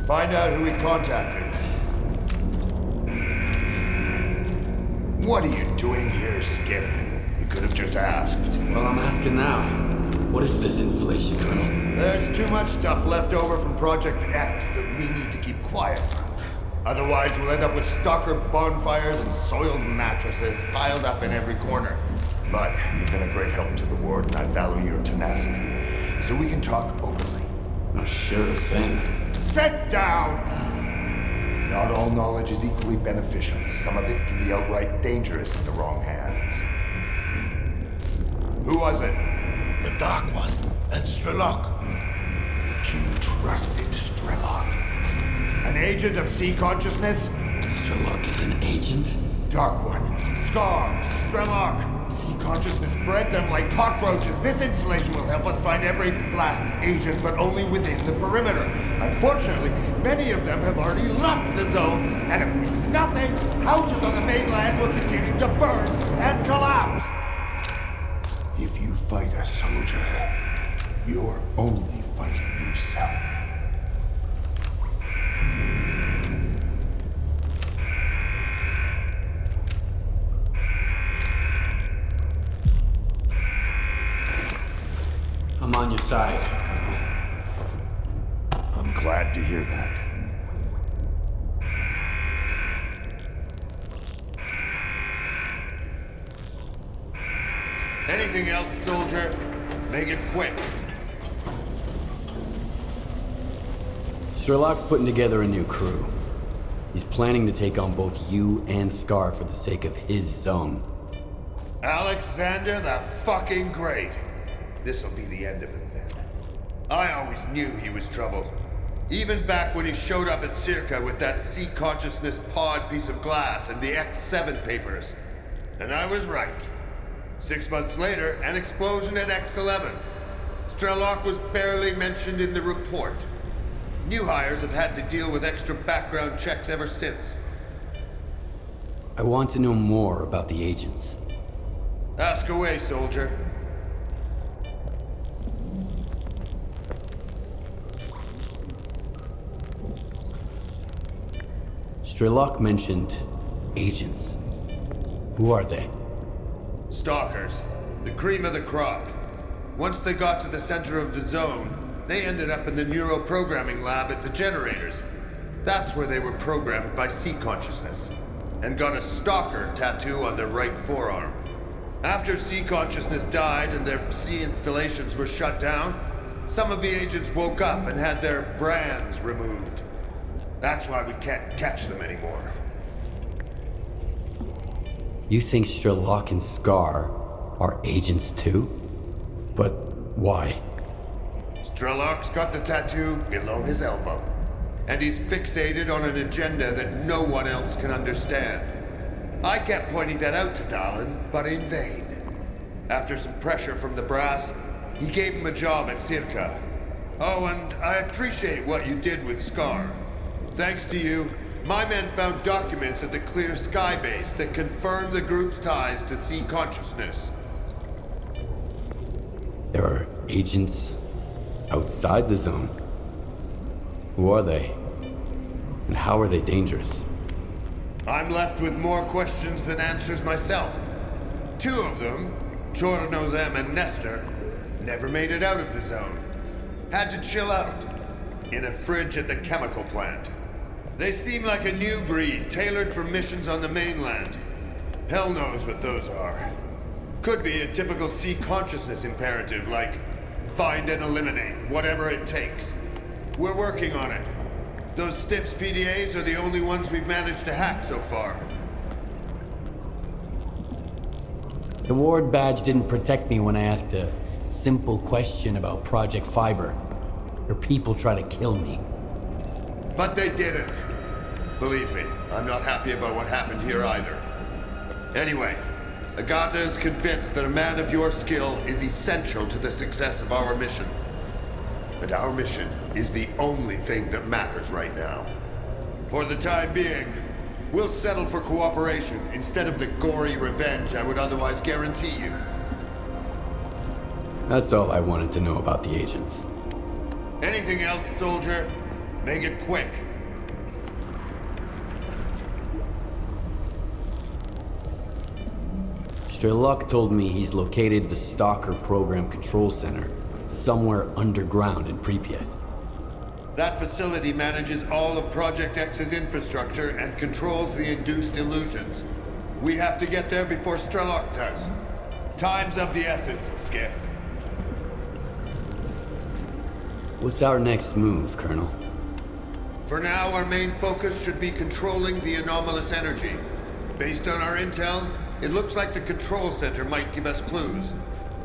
Find out who he contacted. What are you doing here, Skiff? You could have just asked. Well, I'm asking now. What is this installation, Colonel? There's too much stuff left over from Project X that we need to keep quiet about. Otherwise, we'll end up with Stalker bonfires and soiled mattresses piled up in every corner. But you've been a great help to the Ward, and I value your tenacity. So we can talk openly. Oh, sure thing. Sit down! Not all knowledge is equally beneficial. Some of it can be outright dangerous in the wrong hands. Who was it? The Dark One, and S.T.A.L.K.E.R. You trusted S.T.A.L.K.E.R. An agent of sea consciousness? S.T.A.L.K.E.R is an agent? Dark One, S.C.A.R, S.T.A.L.K.E.R. Sea consciousness bred them like cockroaches. This installation will help us find every last agent, but only within the perimeter. Unfortunately, many of them have already left the zone, and if we do nothing, houses on the mainland will continue to burn and collapse. If you fight a soldier, you're only fighting yourself. I'm on your side. I'm glad to hear that. Anything else, soldier? Make it quick. S.T.A.L.K.E.R's putting together a new crew. He's planning to take on both you and S.C.A.R for the sake of his zone. Alexander the fucking Great. This'll be the end of him then. I always knew he was trouble. Even back when he showed up at Circa with that sea consciousness pod piece of glass and the X7 papers. And I was right. 6 months later, an explosion at X11. S.T.A.L.K.E.R was barely mentioned in the report. New hires have had to deal with extra background checks ever since. I want to know more about the agents. Ask away, soldier. S.T.A.L.K.E.R mentioned agents. Who are they? Stalkers. The cream of the crop. Once they got to the center of the zone, they ended up in the neuroprogramming lab at the generators. That's where they were programmed by sea consciousness, and got a Stalker tattoo on their right forearm. After sea consciousness died and their sea installations were shut down, some of the agents woke up and had their brands removed. That's why we can't catch them anymore. You think S.T.A.L.K.E.R and S.C.A.R are agents too? But why? S.T.A.L.K.'s got the tattoo below his elbow, and he's fixated on an agenda that no one else can understand. I kept pointing that out to Dallin, but in vain. After some pressure from the brass, he gave him a job at Circa. Oh, and I appreciate what you did with S.C.A.R. Thanks to you, my men found documents at the Clear Sky base that confirm the group's ties to sea consciousness. There are agents outside the zone. Who are they? And how are they dangerous? I'm left with more questions than answers myself. Two of them, Chornobyl and Nestor, never made it out of the zone. Had to chill out in a fridge at the chemical plant. They seem like a new breed, tailored for missions on the mainland. Hell knows what those are. Could be a typical sea consciousness imperative, like find and eliminate, whatever it takes. We're working on it. Those Stiffs PDAs are the only ones we've managed to hack so far. The Ward badge didn't protect me when I asked a simple question about Project Fiber. Your people try to kill me. But they didn't. Believe me, I'm not happy about what happened here either. Anyway, Agata is convinced that a man of your skill is essential to the success of our mission. And our mission is the only thing that matters right now. For the time being, we'll settle for cooperation instead of the gory revenge I would otherwise guarantee you. That's all I wanted to know about the agents. Anything else, soldier? Make it quick. S.T.A.L.K.E.R told me he's located the Stalker program control center somewhere underground in Pripyat. That facility manages all of Project X's infrastructure and controls the induced illusions. We have to get there before S.T.A.L.K.E.R does. Time's of the essence, Skiff. What's our next move, Colonel? For now, our main focus should be controlling the anomalous energy. Based on our intel, it looks like the control center might give us clues.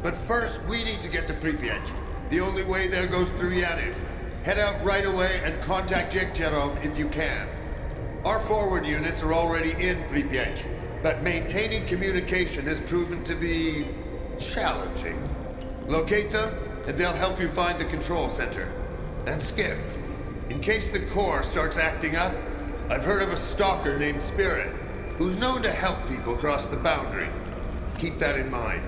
But first, we need to get to Pripyat. The only way there goes through Yaniv. Head out right away and contact Yekcherov if you can. Our forward units are already in Pripyat, but maintaining communication has proven to be challenging. Locate them, and they'll help you find the control center. And Skiff, in case the Corps starts acting up, I've heard of a stalker named Spirit, who's known to help people cross the boundary. Keep that in mind.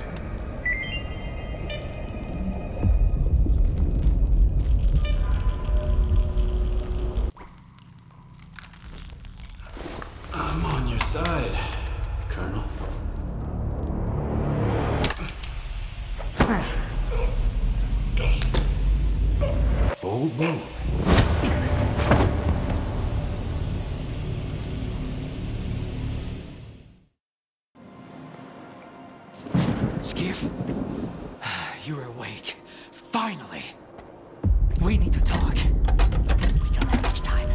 I'm on your side, Colonel. Bold move. Skiff, you're awake. Finally. We need to talk. We don't have much time.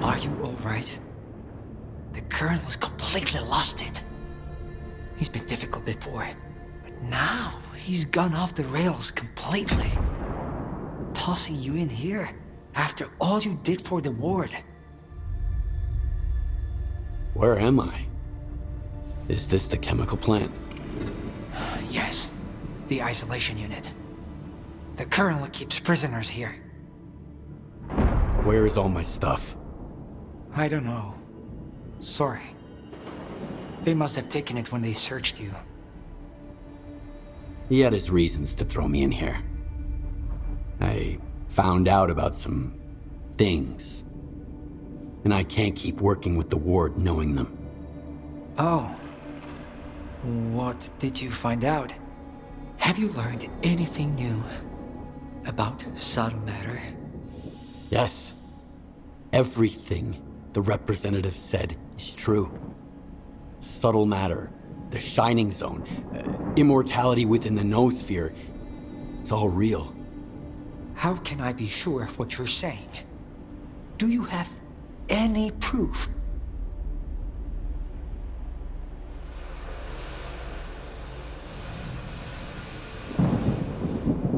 Are you all right? The Colonel's completely lost it. He's been difficult before, but now he's gone off the rails completely. Tossing you in here after all you did for the ward. Where am I? Is this the chemical plant? Yes, the isolation unit. The Colonel keeps prisoners here. Where is all my stuff? I don't know. Sorry. They must have taken it when they searched you. He had his reasons to throw me in here. I found out about some things. And I can't keep working with the ward knowing them. Oh. What did you find out? Have you learned anything new about subtle matter? Yes. Everything the representative said is true. Subtle matter, the shining zone, immortality within the noosphere. It's all real. How can I be sure of what you're saying? Do you have any proof?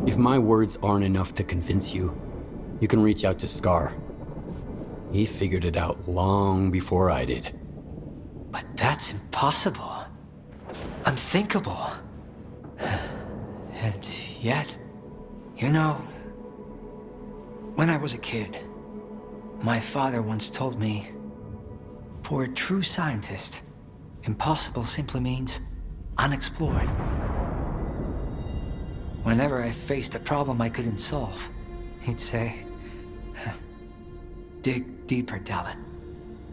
If my words aren't enough to convince you, you can reach out to S.T.A.L.K.E.R. He figured it out long before I did. But that's impossible. Unthinkable. And yet, you know, when I was a kid, my father once told me, for a true scientist, impossible simply means unexplored. Whenever I faced a problem I couldn't solve, he'd say, dig deeper, Dallin.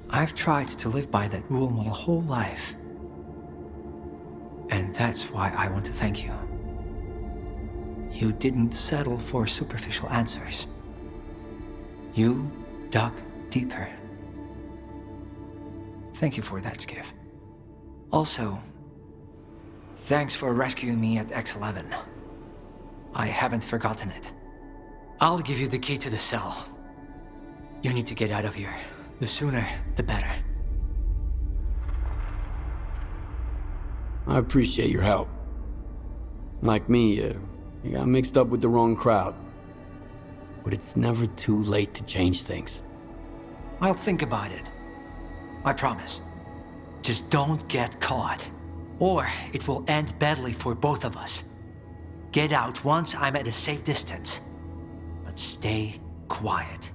I've tried to live by that rule my whole life. And that's why I want to thank you. You didn't settle for superficial answers. You dug deeper. Thank you for that, Skiff. Also, thanks for rescuing me at X11. I haven't forgotten it. I'll give you the key to the cell. You need to get out of here. The sooner, the better. I appreciate your help. Like me, you got mixed up with the wrong crowd. But it's never too late to change things. I'll think about it. I promise. Just don't get caught, or it will end badly for both of us. Get out once I'm at a safe distance. But stay quiet.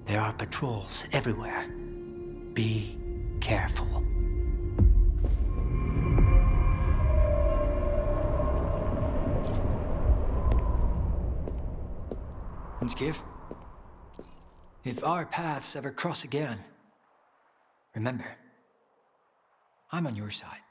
There are patrols everywhere. Be careful. And Skiff, if our paths ever cross again, remember, I'm on your side.